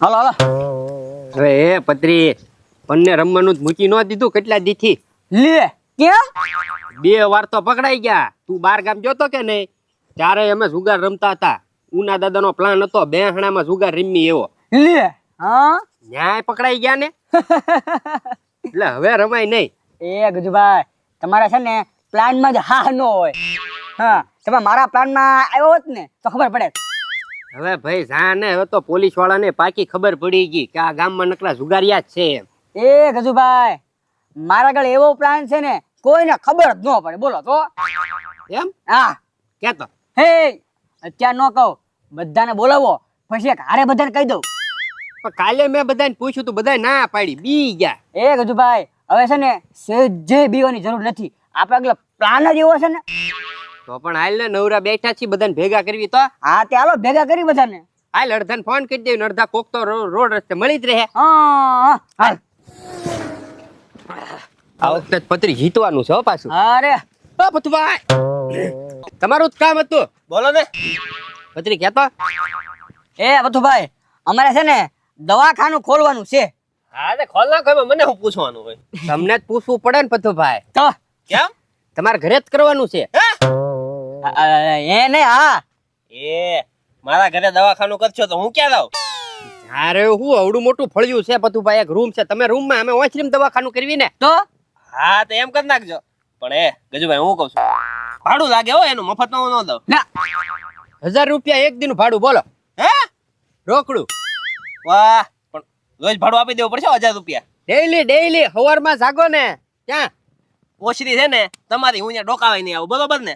હાલો હાલો. હવે એ પત્રી પન્ને રમવાનું જ મૂકી ન દીધું કેટલા દીથી લે કેમ? 2 વાર તો પકડાઈ ગયા. તું બાર ગામ જોતો કે નહીં ત્યારે અમે જુગાર રમતા હતા. ઉના દાદાનો પ્લાન હતો બેહણામાં જુગાર રમી એવો. લે હા ન્યાય પકડાઈ ગયા ને એટલે હવે રમાય નહીં. એ ગજુભાઈ તમારા છે ને પ્લાનમાં જ હા ન હોય. હા તમે મારા પ્લાનમાં આવ્યો હોત ને તો ખબર પડે. હવે ભાઈ જા ને હવે તો પોલીસ વાળાને પાકી ખબર પડી ગઈ કે આ ગામમાં નકલા જુગારિયા જ છે એમ. એ ગજુભાઈ મારા આગળ એવો પ્લાન છે ને કોઈને ખબર જ ન પડે. બોલો તો એમ હા કેતો હે અત્યારે ન કહું બધાને બોલાવો પછી એક હારે બધાને કહી દઉં. પણ કાલે મેં બધાને પૂછ્યું તું બધા ના પાડી બી ગયા. એ ગજુભાઈ હવે છે ને સહેજે બીવાની જરૂર નથી. આપણે આગળ પ્લાન જ એવો છે ને. તો પણ હાલ ને નવરા બેઠા છીએ બધાને ભેગા કરવી તો હા તે હાલો ભેગા કરી બધાને. હાલ અડધાને ફોન કરી દેવું અડધા કોક તો રોડ રસ્તે મળી જ રહે. હા હાલ. આ વખતે પત્રી જીતવાનું છે હો પાછું. અરે ઓ પતુભાઈ તમારું જ કામ હતું. બોલો ને પત્રી કેતો. એ બથુભાઈ અમારે છે ને દવાખાનું ખોલવાનું છે. હા તે ખોલ નાખો એમાં મને શું પૂછવાનું હોય? તમને જ પૂછવું પડે ને પતુભાઈ. તો કેમ? તમારે ઘરે જ કરવાનું છે. એ ને હા એ મારા ઘરે દવાખાનું કરશો તો હું ક્યાં જાઉં? અરે હું અવડું મોટું ફળિયું છે પતુભાઈ એક રૂમ છે તમે રૂમમાં અમે ઓછરીમ દવાખાનું કરવી ને. તો હા તો એમ કરી નાખજો. પણ એ ગજુભાઈ હું કહું છું ભાડું લાગે હો એનું મફતમાં હું ન દઉં. ના 1000 રૂપિયા એક દિન ભાડું બોલો. હે રોકડું વાહ પણ રોજ ભાડું આપી દેવું પડશે 1000 રૂપિયા. ડેઈલી સવારમાં જાગો ને ક્યાં ઓછરી છે ને તમારી હું અહીંયા ડોકાવાય નહીં આવું બરોબર ને?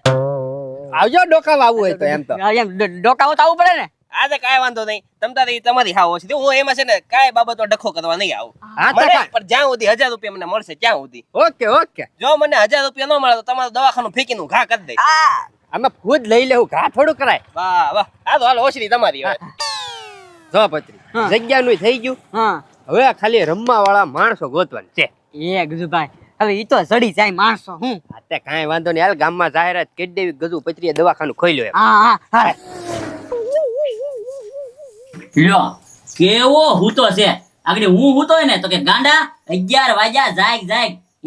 આવજો ડોકાવા આવવું હોય તો એમ તો. એમ ડોકાઓ તો આવવું પડે ને. આ તો કાંઈ વાંધો નહીં તમારી હા ઓછી હું એમાં છે ને કાંઈ બાબતો ડખો કરવા નહીં આવું. હા તો મને કાંઈ. પણ જ્યાં સુધી 1000 રૂપિયા મને મળશે ત્યાં સુધી. ઓકે જો મને 1000 રૂપિયા ન મળે તો તમારું દવાખાનું ફેંકીનું ઘા કરી દે. અમે ખુદ લઈ લેવું ઘા થોડું કરાય. વાહ વાહ આ તો હાલ ઓછરી તમારી હવે. જો પત્રી હા. જગ્યાનું થઈ ગયું. હા હવે ખાલી રમવા વાળા માણસો ગોતવાના છે. એ ગજુભાઈ હવે ઈ તો સડી જાય માણસો હું. હા તે કાંઈ વાંધો નહીં હાલ ગામમાં જાહેરાત કરી દેવી ગજુ પત્રીએ દવાખાનું ખોલ્યું એમ. હા હા લ્યો કેવો હૂતો છે આગળ હું હૂતો હોય ને તો કે ગાંડા 11 વાગ્યા જાગ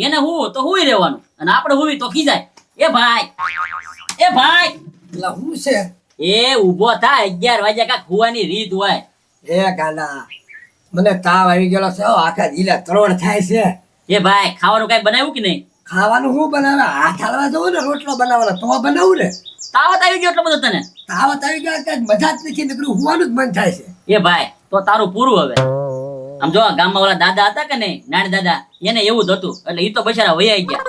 એને હું તો હુઈ રહેવાનું અને આપણે હુઈ તો ખીજાય. એ ભાઈ એટલે હું છે એ ઊભો થા 11 વાગ્યા કાક હુવાની રીત હોય. એ ગાંડા મને તાવ આવી ગયેલો છે હો, આખા જીલા ત્રણ થાય છે. એ ભાઈ ખાવાનું કઈ બનાવ્યું કે નહીં? ખાવાનું શું બનાવે? હાથ હાલવા જવું ને રોટલો બનાવવાનો તો બનાવું ને. તાવત આવી ગયો એટલો બધો તને? તાવત આવી ગયા કઈ મજા જ નથી નીકળ્યું હોવાનું જ મન થાય છે. એ ભાઈ તો તારું પૂરું હવે. આમ જો ગામમાં ઓલા દાદા હતા કે નહીં નાના દાદા એને એવું જ હતું એટલે ઈ તો બચારા વૈયા ગયા.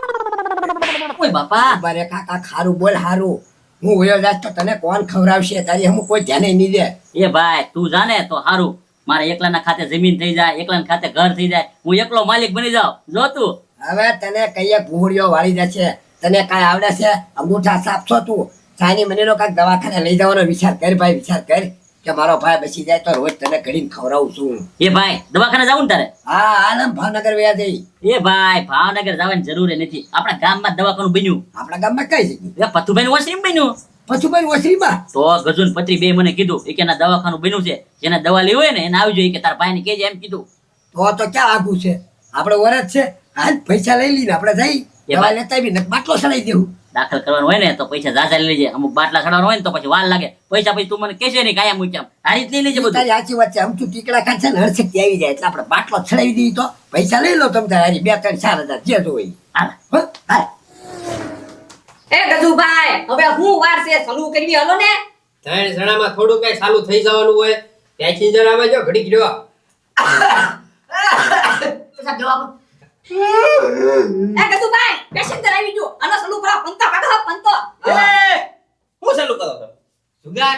ઓય બાપા મારે કાકા ખારું બોલ હારું હું વયો જાત તો તને કોણ ખવડાવશે? તારી હમ કોઈ ધ્યાને નહીં દે. એ ભાઈ તું જાને તો હારું મારે એકલાના ખાતે જમીન થઈ જાય એકલાના ખાતે ઘર થઈ જાય હું એકલો માલિક બની જાઉં. જો તું હવે તને કઈએ ભૂંગળીઓ વાળી જશે તને કાંઈ આવડે છે? અંગૂઠા સાફ છો તું સાની મનીનો કાંઈક દવાખાને લઈ જવાનો વિચાર કર ભાઈ વિચાર કર કે મારો ભાઈ બચી જાય તો રોજ તને ઘડીને ખવડાવું છું. એ ભાઈ દવાખાને જાવું ને તારે? હા આલમ ભાવનગર વ્યા જઈ. એ ભાઈ ભાવનગર જવાની જરૂર નથી આપણા ગામમાં દવાખાનું બન્યું. આપણા ગામમાં કઈ જગ્યાએ? એ પથુભાઈ નું વોશરૂમ બન્યું. પશુભાઈ ઓસરીમાં તો ગજુન પત્રી બે મને કીધું એ કે એના દવાખાનું બન્યું છે જેને દવા લેવી હોય ને એને આવી જોઈએ કે તારા ભાઈ ને કેજે એમ કીધું. તો ક્યાં આગું છે? આપણે વરસ છે હાલ પૈસા લઈ લઈને આપણે જઈ એ દવા ભાઈ. લેતા આવીને બાટલો ચડાઈ દેવું. દાખલ કરવાનું હોય ને તો પૈસા ઝાઝા લઈ લેજે અમુક બાટલા ચડાવવાનું હોય ને તો પછી વાર લાગે પૈસા પછી તું મને કહેશે નહીં કાયમ મૂક્યા આ રીત લઈ લેજે બધું. તારી સાચી વાત છે અમથું ટીકડા ખાય છે ને હરશક્તિ આવી જાય એટલે આપણે બાટલો ચડાવી દઈએ તો પૈસા લઈ લો તમે તારી 2, 3, 4 હજાર જે જોઈ. હાલ. હાલ એ ગજુભાઈ હવે હું વાર છે ચાલુ કરવી હલો ને. 3 જણામાં થોડું કઈ ચાલુ થઈ જવાનું હોય પેસેન્જર આવે જો ઘડીક રહ્યો. એ ગજુભાઈ પેસેન્જર આવી ગયો આનો ચાલુ કરો પંતો કાઢો પંતો. હું ચાલુ કરો છો? જુગાર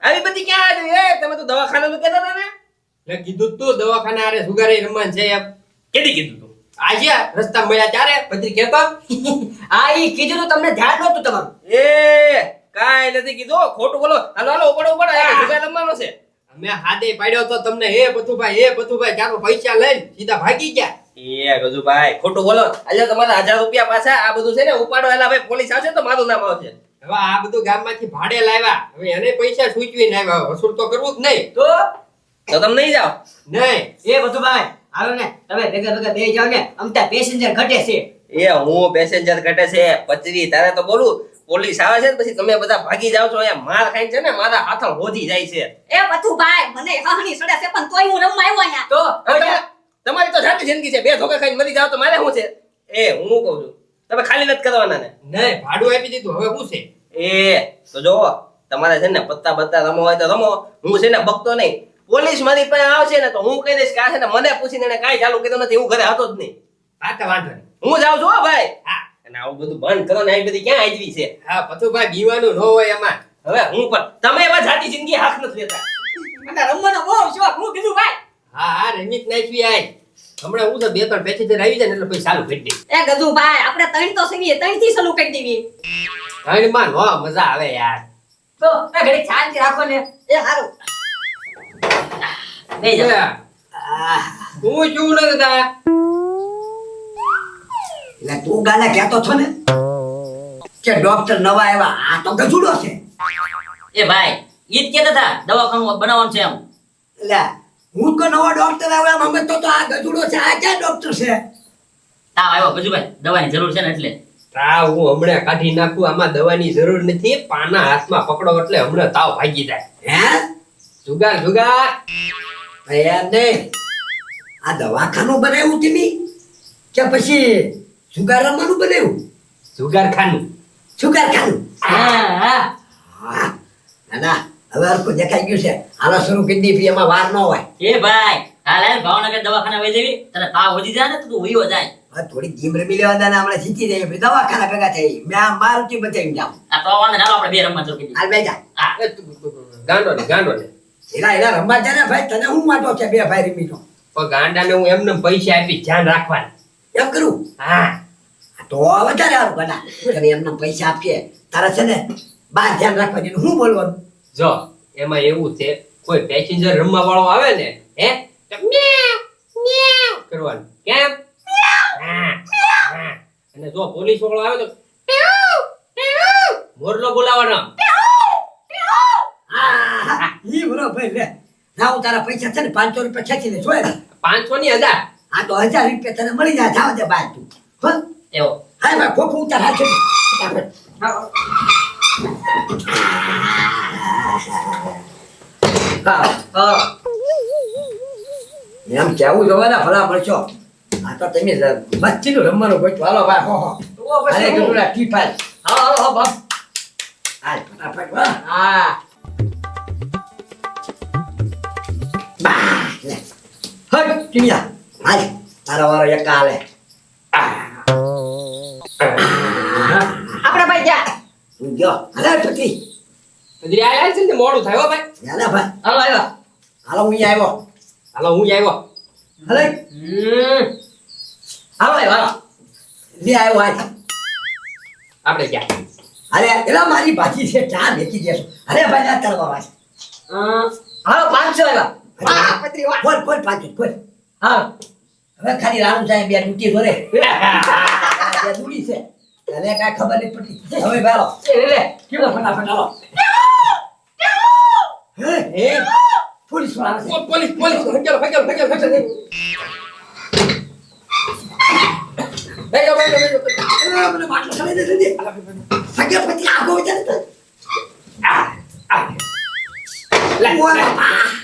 આવી બધી ક્યાં આવી? તમે તો દવાખાનાનું કહેતા હતા ને? મેં કીધું તું દવાખાના આરે જુગારે રમવાનું છે એમ. કેદી કીધું તું? આજે રસ્તા મળ્યા ત્યારે પત્રી કેતો. આ ઈ કીધું તો તમને ધ્યાન નહોતું તમારું. એ કાંઈ નથી કીધું ખોટું બોલો. હાલો ઉપાડો આ જુગાર રમવાનો છે. અમે હાદે પાડ્યો તો તમને હે પતુભાઈ ચાલો પૈસા લઈને સીધા ભાગી ગયા. એ ગજુભાઈ ખોટું બોલો. આજે તમારા 1000 રૂપિયા પાછા આ બધું છે ને ઉપાડો એલા ભાઈ પોલીસ આવશે તો મારું નામ આવશે. હવે આ બધું ગામમાંથી ભાડે લાવ્યા હવે એને પૈસા સૂચવીને આવ્યા વસૂલ તો કરવું જ નહીં તો તો તમે નહીં જાઓ નહીં એ બધું ભાઈ હાલો ને તમે ભેગા ભેગા બે જાવ ને અમતા પેસેન્જર ઘટે છે એ હું પેસેન્જર ઘટે છે પચરી તારે તો બોલું પોલીસ આવે છે ને પછી તમે બધા ભાગી જાવ છો અહીંયા માર ખાઈને છે ને મારા હાથળ હોધી જાય છે એ બથુભાઈ મને હહની સડે છે પણ તોય હું રમવા આવ્યો અહીંયા તો તમારી તો જાતી જિંદગી છે બે ધોકા ખાઈને મરી જાવ તો મારે શું છે એ હું કહું છું તમે ખાલી નથી કરવાના ને નહીં ભાડું આપી દીધું હવે શું છે એ તો જો તમારે છે ને પત્તા બત્તા રમો હોય તો રમો હું છે ને બકતો નહીં પોલીસ મારી પાસે આવશે ને તો હું કહી દઈશ કે આ છે ને મને પૂછીને એને કાંઈ ચાલુ કીધું નથી હું ઘરે હતો જ નહીં હા તો વાંધો નહીં હું જાઉં છું હો ભાઈ હા અને આવું બધું બંધ કરો ને આવી બધી ક્યાં આજવી છે હા પથુભાઈ બીવાનું ન હોય એમાં હવે હું પણ તમે એવા જાતી જિંદગી હાથ નથી લેતા મને રમવાનો બહુ શોખ હું કીધું ભાઈ હા હા રમીત નાખવી આય હમણાં હું તો બે ત્રણ પેસેન્જર આવી જાય ને એટલે પછી ચાલુ કરી દે એ ગજુભાઈ આપણે ત્રણ તો સવીએ ત્રણ થી ચાલુ કરી દેવી ત્રણમાં નો મજા આવે યાર તો એ ઘડી શાંતિ રાખો ને એ હારું બે જા હું શું ન દાદા એટલે તું ગાલે કહેતો છો ને કે ડોક્ટર નવા આવ્યા આ તો ગજુડો છે એ ભાઈ ઈ જ કહેતા હતા દવાખાનું બનાવવાનું છે એમ એટલે હું તો નવો ડોક્ટર આવ્યા મમ્મી તો આ ગજુડો છે આ ક્યાં ડોક્ટર છે તાવ આવ્યો ગજુભાઈ દવાની જરૂર છે ને એટલે તાવ હું હમણાં કાઢી નાખું આમાં દવાની જરૂર નથી પાના હાથમાં પકડો એટલે હમણાં તાવ ભાગી જાય હે જુગાર જુગાર યાર નહીં આ દવાખાનું બનાવ્યું તમે કે પછી સુગાર રમવાનું બનાવ્યું જુગાર ખાનું સુગારખાનું હા હા દાદા હવે હરખું દેખાઈ ગયું છે હાલો શરૂ કરી દી એમાં વાર ન હોય એ ભાઈ કાલે ભાવનગર દવાખાના વહી જવી તને તાવ વધી જાય ને તો તું ઉયો જાય હવે થોડી ગેમ રમી લેવા દાદા હમણાં શીખી જાય પછી દવાખાના ભેગા થઈ મેં આ મારુતિ બચાવી જાઉં આ તો વાંધો ના આપણે બે રમવા જરૂર કીધી હાલ બેજા હા એ ગાંડો ને ગાંડો ને એલા એલા રમવા જાય ને ભાઈ તને હું વાંધો છે બે ભાઈ રમી તો પણ ગાંડાને હું એમને પૈસા આપી ધ્યાન રાખવાનું એમ કરું હા તો વધારે સારું બના તને એમને પૈસા આપીએ તારા છે ને બાર ધ્યાન રાખવા જેનું હું બોલવાનું જો એમાં એવું છે કોઈ પેસેન્જર રમવા વાળો આવે ને હે તો મ્યાઉ, મ્યાઉ કરવાનું કેમ હા, હા. અને જો પોલીસ વાળો આવે તો મ્યાઉ, મ્યાઉ મોરલો બોલાવવાનો હા ઈ બરોબર લે ના હું તારા પૈસા છે ને 500 રૂપિયા ખેંચી લે જોયે 500 ની 1000 આ તો 1000 રૂપિયા તને મળી જાય જાવ દે બાય તું હો એવો હાય ભાઈ ખોખું ઉતાર હાથ ફટાફટ હા એમ કેવું જોવે ને ભલા મળશો આ તો તમે મસ્તીનું રમવાનું ગોઠવો હાલો ભાઈ હો હો અરે ગડુડા ટીપાલ હાલો હાલો હો બાપ હાલ ફટાફટ વાહ હા બા લે હટ ટીયા હાલ તારો વારો એક હાલે આપણે ભાઈ જા તું ગયો હાલે ટકી હજી આયા છે ને મોડું થાય હો ભાઈ હાલે ભાઈ હાલો આવ્યો હાલો હું અહીંયા આવ્યો હાલો હું જ આવ્યો હાલે હાલો આવ્યો હાલો લે આવ્યો હાલ આપણે ક્યાં અરે એલા મારી ભાજી છે ચા વેચી દેશો અરે ભાઈ ના તરવા વાસ હાલો 500 આવ્યા વાહ પત્રી વાહ ખોલ ખોલ પાછી ખોલ હા હવે ખાલી રાણુ સાહેબ બે ડૂટી ભરે બે દૂડી છે તને કાંઈ ખબર નહીં પડતી હવે બારો એ લે કેવો ફટાફટ હાલો હે પોલીસ વાળા છે પોલીસ પોલીસ હકેલો હકેલો હકેલો હકેલો બેજો બેજો બેજો મને માટલો સળે દે દે સગે પછી આગો વિચાર તો લે ઓય બાપા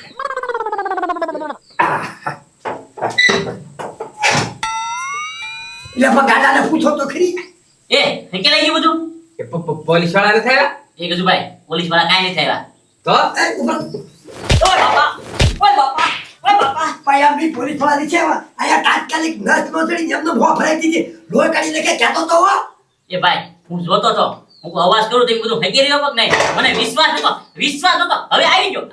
લે પણ ગાડાને પૂછો તો ખરી એ હકે લઈ ગયું બધું એ પોલીસ વાળા નથી આવ્યા એ ગજુભાઈ પોલીસ વાળા કાંઈ નથી આવ્યા તો એ ઉપર ઓય બાપા ઓય બાપા ઓય બાપા પાયામી પોલીસ વાળા છે આયા તાત્કાલિક નર્સ નોંધણી એમનો ભો ભરાઈ દીધી લોહી કાઢીને કે કહેતો તો હો એ ભાઈ હું જોતો તો હું કોઈ અવાજ કરું તો એ બધું હકી રહ્યો કે નહીં મને વિશ્વાસ નતો હવે આવી ગયો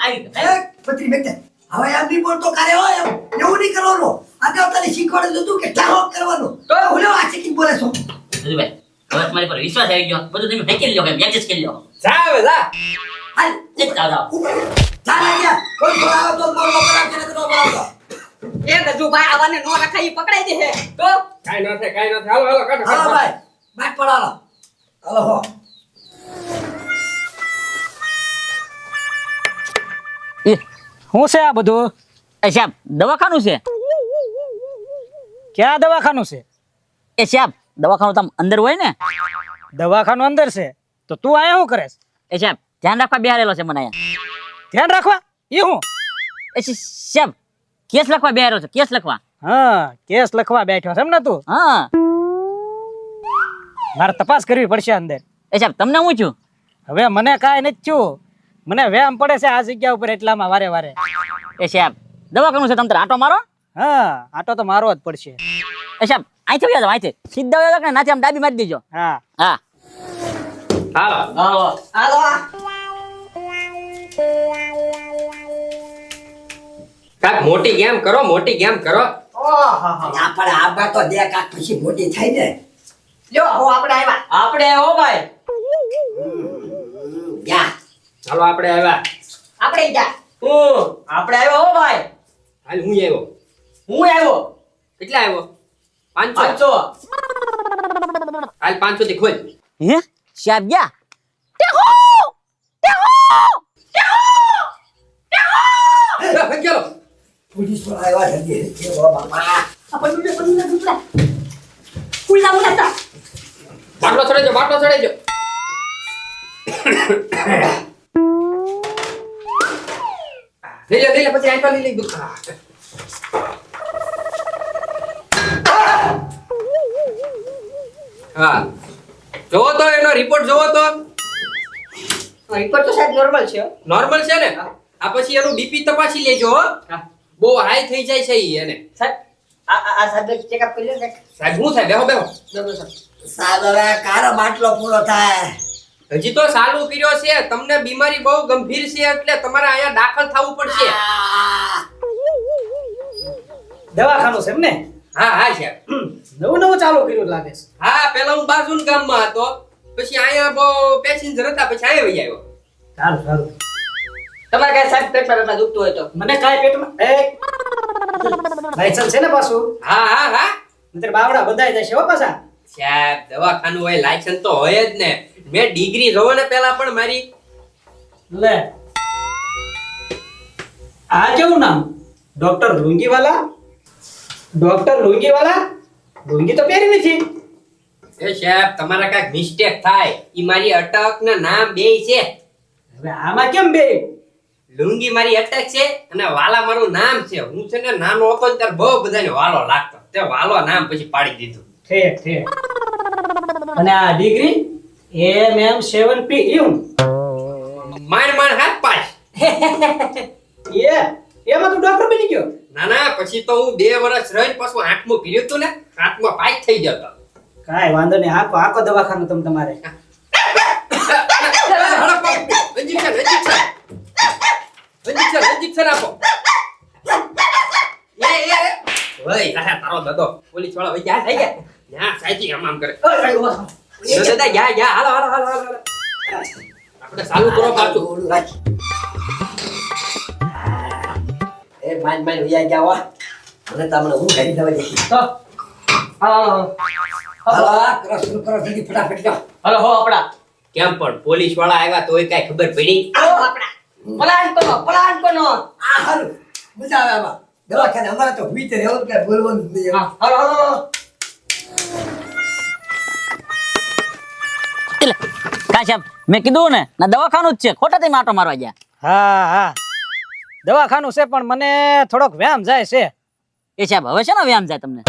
એ પત્રી બેટા હવે એમ નહીં બોલતો કારે હોય એમ એવું નહીં કરવાનું આગળ તને શીખવાડ્યું હતું કે ટાહોક કરવાનું તો ઓલો આ ચીકી બોલે છો ગજુભાઈ હવે તમારી પર વિશ્વાસ આવી ગયો બધું તમે હકી લ્યો એમ એડજસ્ટ કરી લ્યો જા હવે જા હાલ એક જાવ ચાલે ગયા કોઈ બોલાવો તો બોલો કરાવ કે તો બોલાવો એ ગજુભાઈ આવાને નો રખાઈ પકડાઈ દે હે તો કાઈ ન થાય હાલો હાલો કાઢો હાલો કાઢો ભાઈ બાટ પડાલો હાલો હો શું છે આ બધું? એ સાહેબ દવાખાનું છે. ક્યાં દવાખાનું છે? એ સાહેબ દવાખાનું તમ અંદર હોય ને. દવાખાનું અંદર છે તો તું આયા શું કરે છે? એ સાહેબ ધ્યાન રાખવા બેહારેલો છે મને અહીંયા. ધ્યાન રાખવા એ હું? એ સાહેબ કેસ લખવા બેહારેલો છે, કેસ લખવા. હા, કેસ લખવા બેઠો છે એમ ને તું? હા. મારે તપાસ કરવી પડશે અંદર. એ સાહેબ તમને હું છું. હવે મને કાંઈ નથી થયું, મને વ્યાયામ પડે છે આ જગ્યા ઉપર એટલામાં વારે વારે. એ સાહેબ દવાખાનું છે, તમે આટો મારો. હા, આટો તો મારવો જ પડશે. એ સાહેબ અહીંથી વયા જાઓ, અહીંથી સીધા વયા જાઓ કે નાથી આમ ડાબી મારી દેજો. હા હા હાલો હાલો કાક મોટી ગેમ કરો, મોટી ગેમ કરો. આપણે આબા તો દે કાક પછી મોટી થાય ને. લ્યો હો આપણે આવ્યા. આપણે હો ભાઈ. યા હાલો આપણે આવ્યા. આપણે જા. આપણે આવ્યો હો ભાઈ. હાલ હું આવ્યો. હું આવ્યો. કેટલા આવ્યો? 500. 500. હાલ 500 થી ખોલ. હે સાહેબ ગયા. ચાલો. પોલીસ વાળા આવ્યા છે કે બાપા. ઉલા ઉલા તા. બાટલો ચડાઈ જાઓ, બાટલો ચડાઈ જાઓ. લઈ લે પછી આંટો લઈ લે. હા જોવો તો એનો રિપોર્ટ જોવો તો રિપોર્ટ તો સાહેબ નોર્મલ છે. નોર્મલ છે ને. આ પછી એનું બીપી તપાસી લેજો હો. બહુ હાઈ થઈ જાય છે ઈ એને. સાહેબ આ સાહેબ ચેકઅપ કરી લો સાહેબ. સાહેબ હું થાય? બેહો બેહો. સાહેબ હવે કારો બાટલો પૂરો થાય. હજી તો ચાલુ કર્યો છે. તમને બીમારી બહુ ગંભીર છે એટલે તમારે અહીંયા દાખલ થવું પડશે. દવાખાનું છે એમ ને? હા હા સાહેબ. નવું નવું ચાલુ કર્યું લાગે છે. હા પેલા હું બાજુના ગામમાં હતો, પછી અહીંયા બહુ પેસેન્જર હતા, પછી અહીંયા વહી આવ્યો. સારું સારું. તમારે કઈ સાહેબ પેટમાં દુખતું હોય તો મને કાંઈ પેટમાં લાયસન્સ છે ને પાછું? હા હા હા નહીંતર બાવડા બધાય જશે હો પાછા. સાહેબ દવાખાનું હોય, લાયસન્સ તો હોય જ ને. મેં ડિગ્રી જોવો ને પેલા પણ મારી. લે આ કેવું નામ? ડોક્ટર લુંગીવાલા? ડોક્ટર લુંગીવાલા? લુંગી તો પહેરી નથી. એ સાહેબ તમારા કાંઈક મિસ્ટેક થાય. ઈ મારી અટક ને નામ બેય છે. હવે આમાં કેમ બે? લુંગી મારી અટક છે અને વાલા મારું નામ છે. હું છે ને નાનો હતો ને ત્યારે બહુ બધાને વાલો લાગતો, તે વાલો નામ પછી પાડી દીધું. ઠીક ઠીક. અને આ ડિગ્રી MM7P એવું? માંડ માંડ હાથ પાસ. એમાં તું ડોક્ટર બની ગયો? ના ના પછી તો હું 2 વર્ષ રહીને પાછું 8મું કર્યું હતું ને, 8મું પાસ થઈ જતો. કાંઈ વાંધો નહીં, આખો આખો દવાખાનું તમારે. ઇન્જેક્શન આપો. ઓય તારો દાદો પોલીસ વાળા વઈ ગયા. થઈ ગયા ના સાચી આમ કરે. દાદા જા જા હાલો હાલો હાલો હાલો. આપણે ચાલુ કરો પાછું. એ માન માન ઉયા ગયા હો. મને તમને હું કરી દવા દે. તો હાલો હાલો કરો શરૂ કરો જલ્દી ફટાફટ જાઓ. હાલો હો આપડા. કેમ પણ પોલીસ વાળા આવ્યા તોય કઈ ખબર પડી? આવો આપણા પલાન કોનો આ હારું મજા આવે આમાં. દવાખાને અમારે તો ભીતર રહેવું કે બોલવાનું જ નહીં. હાલો હાલો એટલે કા સાહેબ મેં કીધું ને ના દવાખાનું જ છે, ખોટા તમે આટો મારવા ગયા. હા હા દવાખાનું છે પણ મને થોડોક વ્યાયામ જાય છે. એ સાહેબ હવે છે ને વ્યાયામ જાય તમને?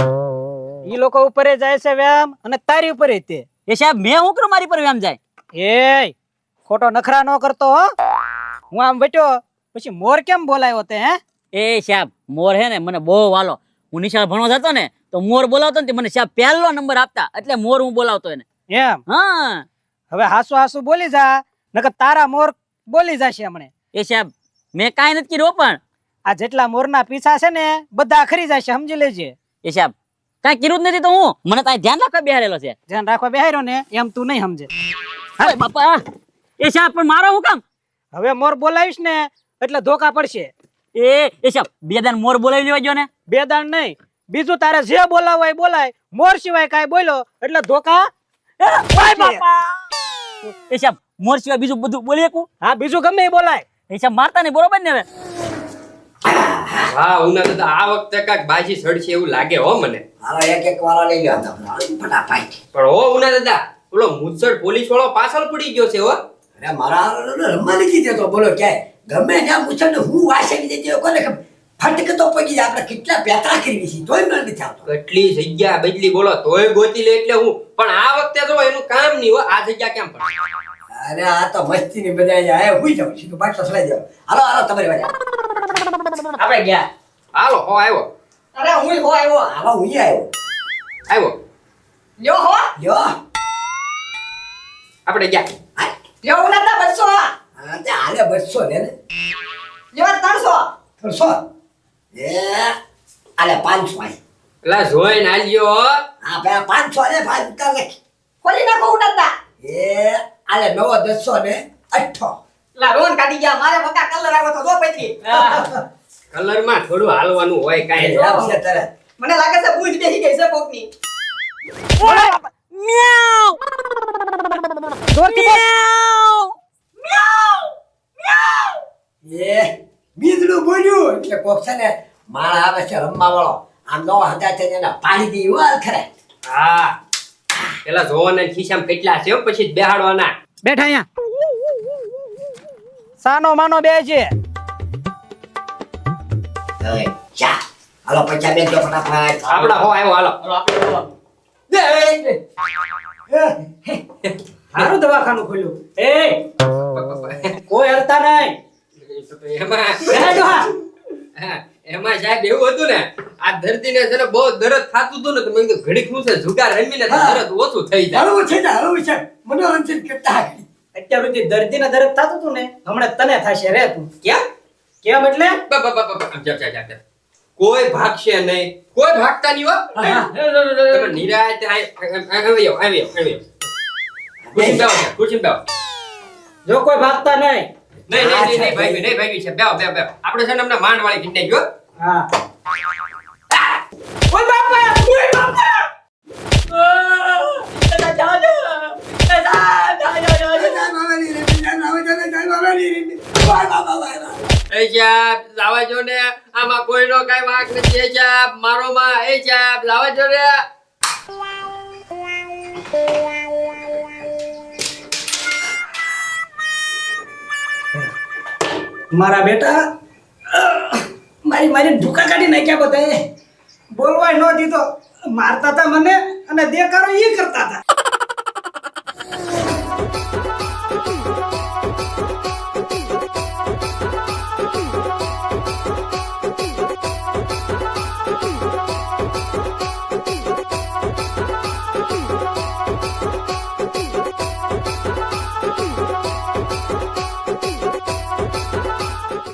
ઈ લોકો ઉપર જાય છે વ્યાયામ અને તારી ઉપર તે. એ સાહેબ મેં હું કરું મારી પર વ્યાયામ જાય? એ ખોટો નખરા ન કરતો હો. હું આમ વટ્યો પછી મોર કેમ બોલાયો તે? હે એ સાહેબ મોર હે ને મને બહુ વાલો. હું નિશાળ ભણવા જતો ને તો મોર બોલાવતો ને તે મને સાહેબ પહેલો નંબર આપતા, એટલે મોર હું બોલાવતો એને. એમ? હા હવે હાસુ હાસુ બોલી જા નકર તારા મોર બોલી જશે હમણે. એ સાહેબ મેં કાંઈ નથી કર્યું પણ આ જેટલા મોરના પીછા છે ને બધા ખરી જશે, સમજી લેજે. એ સાહેબ કાંઈ કર્યું જ નથી તો હું મને ત્યાં ધ્યાન રાખવા બેહારેલો છે. ધ્યાન રાખવા બેહાર્યો ને એમ તું નહીં સમજે. અરે બાપા એ સાહેબ પણ મારો હું કામ? હવે મોર બોલાવીશ ને એટલે ધોકા પડશે. એ સાહેબ બે દાન મોર બોલાવી લેવા જો ને. બે દાણ નહીં, બીજું તારે જે બોલાવો એ બોલાય. મોર સિવાય કાંઈ બોલ્યો એટલે ધોકા. ઓય બાપા એ સાહેબ મોર સિવાય બીજું બધું બોલી શકું? હા બીજું ગમે એ બોલાય. એ સાહેબ મારતા નહીં બરોબર ને? હવે વાહ ઉના દાદા આ વખતે કાંઈક બાજી સડશે એવું લાગે હો મને. હાલો એક એક વાળો લઈ લ્યો તમને ફટાફટ. પણ હો ઉના દાદા ઓલો મુસળ પોલીસ વાળો પાછળ પડી ગયો છે હો. અરે મારા હાલો રમવા નથી દેતો બોલો ક્યાંય ગમે ત્યાં પૂછે ને હું વાસે દીધી કોને ખબર ફટકતો પડી જાય આપણે કેટલા પેતરા કરી છે તોય મને નથી આવતો. કેટલી જગ્યા બદલી બોલો તોય ગોતી લે એટલે હું પણ આ વખતે તો એનું કામ નહીં હો આ જગ્યા કેમ પડે. અરે આ તો મસ્તી ની બધા આયા હુઈ જાવ સીધું બાટલો સલાઈ જાવ. હાલો હાલો તમારી વાજા આપણે ગયા. હાલો હો આવ્યો અરે હું હો આવ્યો હાલો હુઈ આવ્યો આવ્યો લ્યો હો લ્યો આપણે ગયા. લ્યો ઉનાતા 200 હા તે હાલે 200 લે ને લ્યો 300 300 એ હાલે 500 આય પેલા જોઈને આલ્યો હો. હા ભાઈ 500 ને 5 લખ ખોલી નાખો ઉનાતા એ હાલે 9 10 ને 8 લા રોન કાઢી ગયા મારે બકા કલર આવ્યો તો જો પૈત્રી કલર માં થોડું હાલવાનું હોય કાંઈ એ આવશે તરત મને લાગે છે ભૂજ બેસી ગઈ છે કોકની એ બીજડું બોલ્યું એટલે કોક છે ને માળ આવે છે રમવા વાળો આમ 9000 છે એને પાડી દી વાલ ખરે હા પેલા જોવાના ખિસ્સામાં કેટલા છે હો, પછી જ બેહાડવાના. બેઠા અહીંયા સાનો માનો બે છે હવે ચા હાલો પૈસા બેજો ફટાફટ આપડા હો આવ્યો હાલો. હારું દવાખાનું ખોલ્યું એ કોઈ હરતા નહીં એમાં બેઠો હા. હા, એમાં સાહેબ એવું હતું ને આ ધરતીને છે ને બહુ દરદ થાતું હતું ને તો મેં કીધું ઘડીક નું છે જુગાર રમીને તો દરદ ઓછું થઈ જાય. હળવું છે ને હળવું છે મનોરંજન કરતા હાકડી. અત્યાર સુધી દર્દીને દર્દ થતું હતું ને હમણાં તને થશે રે તું ક્યાં કેમ એટલે કોઈ ભાગશે નહીં કોઈ ભાગતા નહીં હો. તમે નિરાંતે આવ્યો. ખુરશીમાં બેહો. જો કોઈ ભાગતા નહીં નહીં ભાગી છે. બેહો. આપણે છે ને હમણાં માંડવાળી કિન્ને ગયો. હા ઓય બાપા ઓય બાપા એ સાહેબ લાવા જો ને આમાં કોઈનો કાઈ વાંક નથી. એ સાહેબ મારો માં એ સાહેબ લાવા જો ને. મારા બેટા મારી ઢુકા કાઢી નાખ્યા બધા બોલવાય ન દીધો મારતા હતા મને અને દેખાડો એ કરતા હતા